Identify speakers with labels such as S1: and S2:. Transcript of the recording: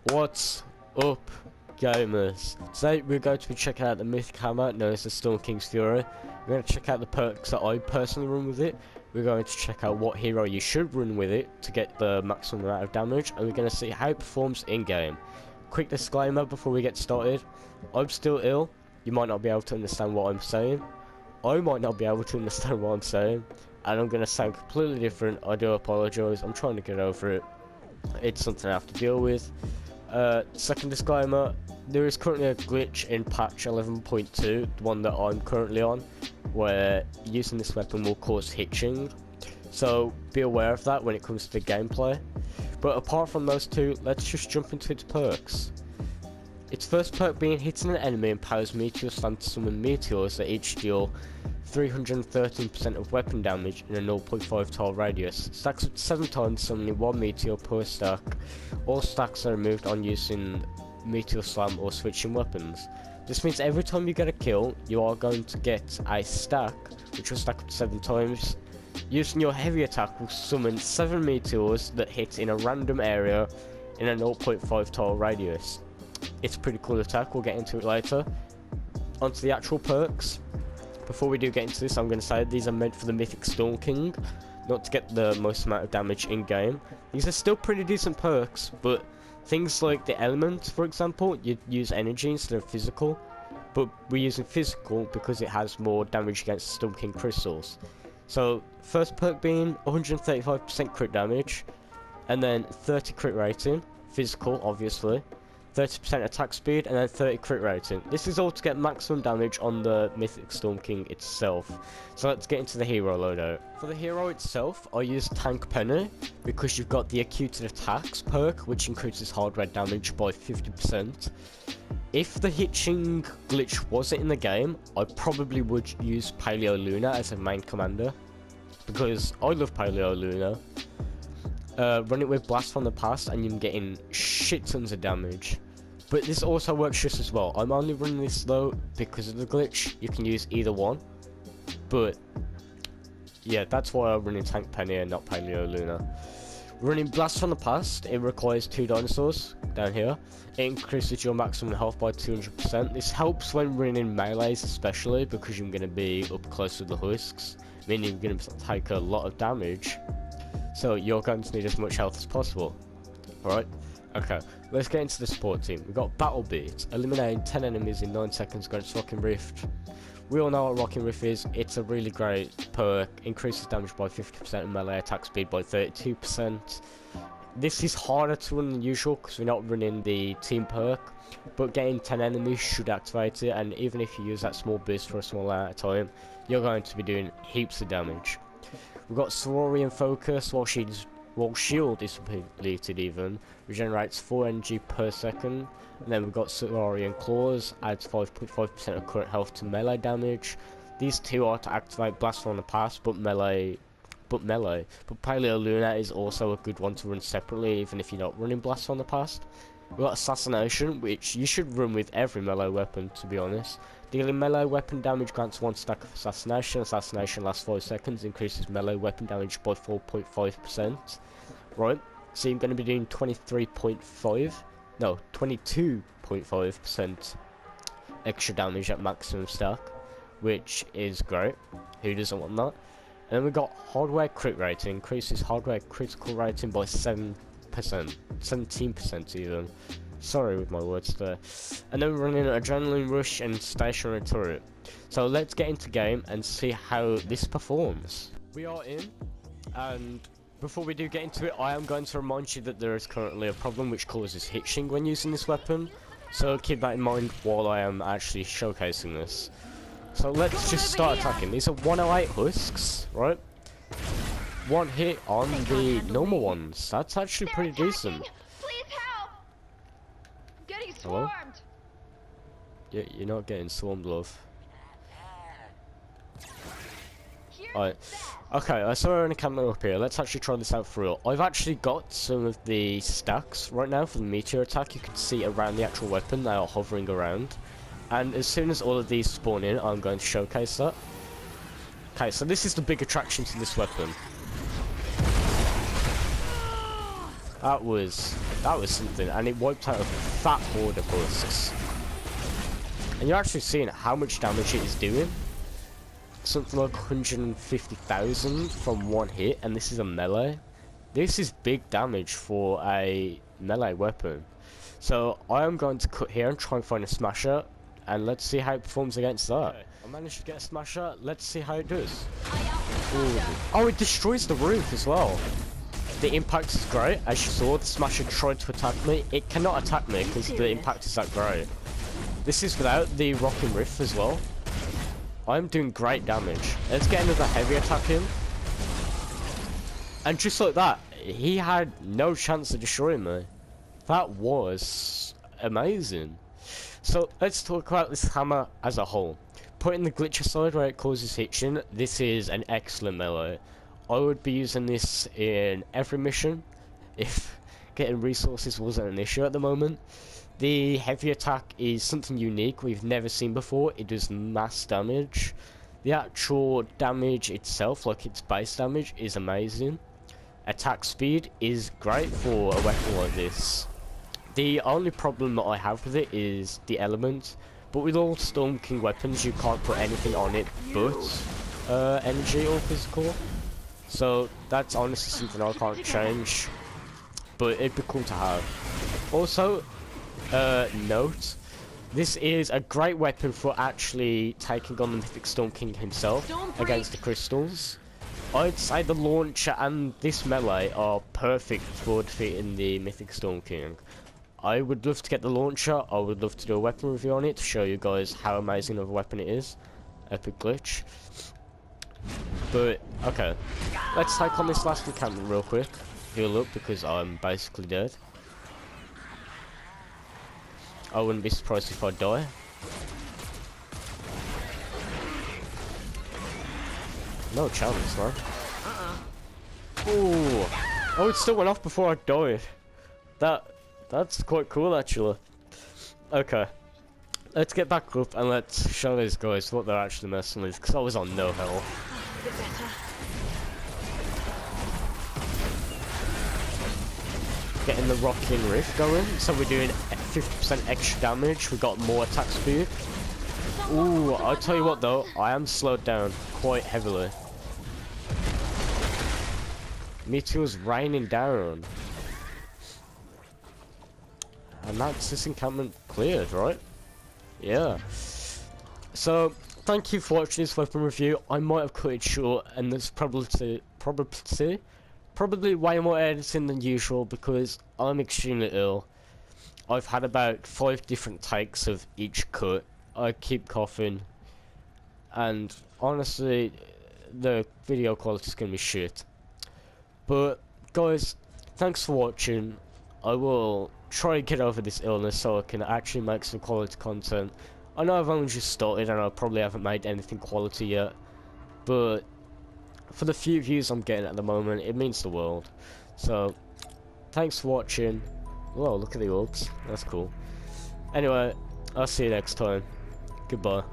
S1: What's up, gamers? Today we're going to be checking out the Mythic hammer known as the Storm King's Fury. We're going to check out the perks that I personally run with it. We're going to check out what hero you should run with it to get the maximum amount of damage, and we're going to see how it performs in game. Quick disclaimer before we get started: I'm still ill. You might not be able to understand what I'm saying. I might not be able to understand what I'm saying, and I'm going to sound completely different. I do apologise. I'm trying to get over it. It's something I have to deal with. Second disclaimer, there is currently a glitch in patch 11.2, the one that I'm currently on, where using this weapon will cause hitching, so be aware of that when it comes to the gameplay. But apart from those two, let's just jump into its perks. Its first perk being hitting an enemy empowers Meteor Slam to summon meteors that each deal 313% of weapon damage in a 0.5 tile radius. Stacks up to 7 times, summoning 1 meteor per stack. All stacks are removed on using Meteor Slam or switching weapons. This means every time you get a kill, you are going to get a stack, which will stack up to 7 times. Using your heavy attack will summon 7 meteors that hit in a random area in a 0.5 tile radius. It's a pretty cool attack, we'll get into it later. Onto the actual perks. Before we do get into this, I'm going to say these are meant for the Mythic Storm King, not to get the most amount of damage in game. These are still pretty decent perks, but things like the element, for example, you'd use energy instead of physical, but we're using physical because it has more damage against Storm King crystals. So first perk being 135% crit damage, and then 30 crit rating, physical obviously, 30% attack speed, and then 30 crit rating. This is all to get maximum damage on the Mythic Storm King itself. So let's get into the hero loadout. For the hero itself, I use Tank Penny because you've got the Acute Attacks perk, which increases hardware damage by 50%. If the hitching glitch wasn't in the game, I probably would use Paleo Luna as a main commander, because I love Paleo Luna. Run it with Blast from the Past and you're getting shit tons of damage. But this also works just as well. I'm only running this though because of the glitch. You can use either one. But yeah, that's why I'm running Tank Penny and not Paleo Luna. Running Blast from the Past, it requires 2 dinosaurs down here. It increases your maximum health by 200%. This helps when running melees especially, because you're going to be up close with the husks, meaning you're going to take a lot of damage. So you're going to need as much health as possible. Alright, okay, let's get into the support team. We've got Battle Beat, eliminating 10 enemies in 9 seconds against Rocking Rift. We all know what Rocking Rift is. It's a really great perk, increases damage by 50% and melee attack speed by 32%. This is harder to run than usual because we're not running the team perk, but getting 10 enemies should activate it, and even if you use that small boost for a small amount of time, you're going to be doing heaps of damage. We've got Sororian Focus, while shield is completed even, regenerates 4 energy per second. And then we've got Sororian Claws, adds 5.5% of current health to melee damage. These two are to activate Blast from the Past, but melee. But Paleo Luna is also a good one to run separately, even if you're not running Blast from the Past. We've got Assassination, which you should run with every melee weapon, to be honest. Dealing melee weapon damage grants 1 stack of Assassination. Assassination lasts 5 seconds, increases melee weapon damage by 4.5%. Right, so you're going to be doing 22.5% extra damage at maximum stack, which is great. Who doesn't want that? And then we've got Hardware Crit Rating, increases hardware critical rating by 7%, 17% even. Sorry with my words there. And then we're running Adrenaline Rush and Stationary Turret. So let's get into game and see how this performs. We are in, and before we do get into it, I am going to remind you that there is currently a problem which causes hitching when using this weapon. So keep that in mind while I am actually showcasing this. So let's just start attacking. These are 108 husks, right? 1 hit on the normal ones. That's actually pretty decent. Hello? Yeah, you're not getting swarmed, love. Alright. Okay, I saw her in a camera up here. Let's actually try this out for real. I've actually got some of the stacks right now for the Meteor Attack. You can see around the actual weapon, they are hovering around. And as soon as all of these spawn in, I'm going to showcase that. Okay, so this is the big attraction to this weapon. That was something, and it wiped out a fat horde of husks. And you're actually seeing how much damage it is doing. Something like 150,000 from one hit, and this is a melee. This is big damage for a melee weapon. So I am going to cut here and try and find a smasher, and let's see how it performs against that. Okay, I managed to get a smasher, let's see how it does. Ooh. Oh, it destroys the roof as well. The impact is great. As you saw, the smasher tried to attack me. It cannot attack me because the impact is that great. This is without the rocking roof as well. I'm doing great damage. Let's get another heavy attack in. And just like that, he had no chance of destroying me. That was amazing. So let's talk about this hammer as a whole. Putting the glitch aside where it causes hitching, this is an excellent melee. I would be using this in every mission if getting resources wasn't an issue at the moment. The heavy attack is something unique we've never seen before. It does mass damage. The actual damage itself, like its base damage, is amazing. Attack speed is great for a weapon like this. The only problem that I have with it is the element, but with all Storm King weapons you can't put anything on it but energy or physical. So that's honestly something I can't change, but it'd be cool to have. Also, note, this is a great weapon for actually taking on the Mythic Storm King himself against the crystals. I'd say the launcher and this melee are perfect for defeating the Mythic Storm King. I would love to get the launcher. I would love to do a weapon review on it to show you guys how amazing of a weapon it is. Epic glitch. But, okay. Let's take on this last encampment real quick. Heal up because I'm basically dead. I wouldn't be surprised if I die. No chance, man. Ooh. Oh, it still went off before I died. That's quite cool, actually. Okay. Let's get back up and let's show these guys what they're actually messing with, because I was on no health. Getting the rocking rift going, so we're doing 50% extra damage. We got more attack speed. Ooh, I'll tell you what though, I am slowed down quite heavily. Meteor's raining down. And that's this encampment cleared, right? Yeah. So, thank you for watching this weapon review. I might have cut it short, and there's probably way more editing than usual because I'm extremely ill. I've had about 5 different takes of each cut. I keep coughing, and honestly, the video quality is gonna be shit. But guys, thanks for watching. I will try and get over this illness so I can actually make some quality content. I know I've only just started and I probably haven't made anything quality yet, but for the few views I'm getting at the moment, it means the world. So, thanks for watching. Whoa, look at the orbs. That's cool. Anyway, I'll see you next time. Goodbye.